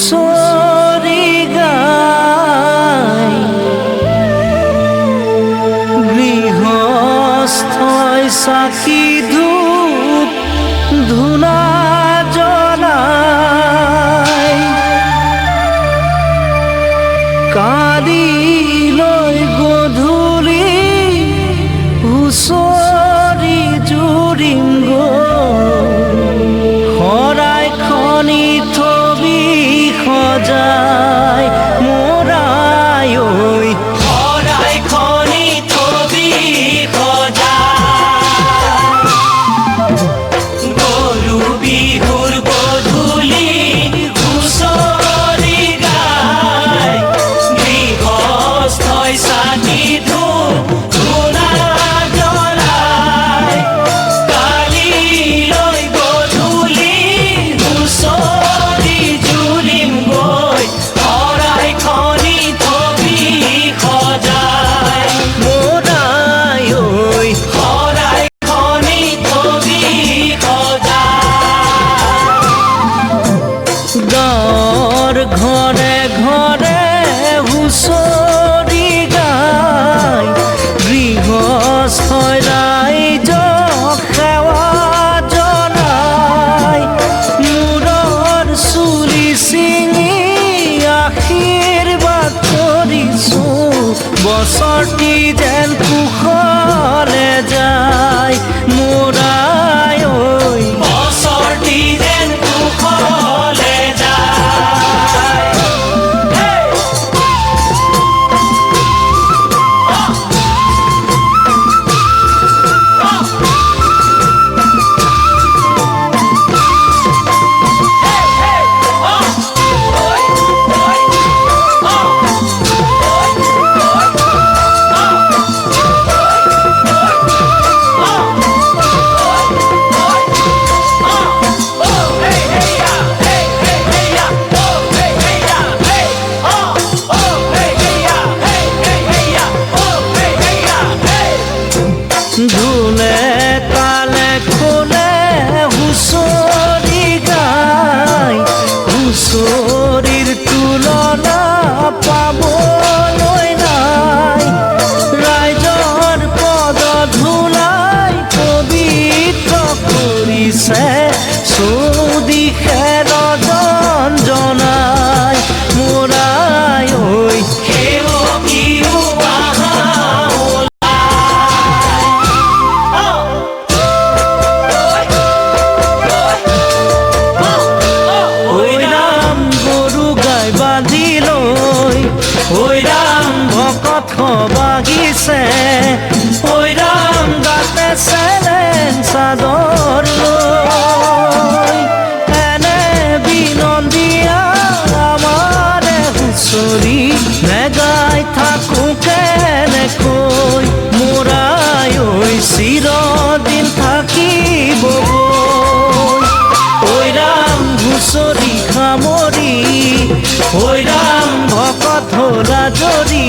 হুঁচৰি গাই গৃহস্থই চাকি ধূপ ধূনা জ্বলাই কালি লৈ গধূলি হুঁচৰি জুৰিম শৰাই খনি থবি সজাই মোৰাই ঐ শৰাই খনি থবি সজাই গৰু বিহুৰ গধূলি হুঁচৰি গাই গৃহস্থই চাকি ধূপ ধূনা জ্বলাই কালি লৈ গধূলি হুঁচৰি জুৰিম গৈ শৰাই খনি থবি সজাই মোৰাই ঐ শৰাই খনি থবি সজাই গাঁৱৰ ঘৰে ঘৰে হুঁচৰি গাই গৃহস্থই ৰাইজক সেৱা জনাই মূৰৰ চুলি ছিঙি আশীৰ্বাদ কৰিছোঁ বছৰটি যেন কুশলে যায় মোৰাই ঐ বছৰটি যেন কুশলে যায় ধুলে তালে খোলে হুঁচৰি গাই হুঁচৰিৰ তুলনা পাবলৈ নাই ৰাইজৰ পদ ধূলাই পবিত্ৰ কৰিছে চৌদিশে ৰজন জনাই মোৰাই ঐ সেৱকীও আহা ঐৰাম ভকত বাগিছে ঐৰাম গাতে চেলেং চাদৰ লৈ এনে বিনন্দীয়া আমাৰে হুঁচৰি নেগাই থাকোঁ কেনেকৈ মোৰাই ঐ চিৰদিন থাকিব ঐৰাম হুঁচৰি সামৰি ঐৰাম ভকত হলা জৰি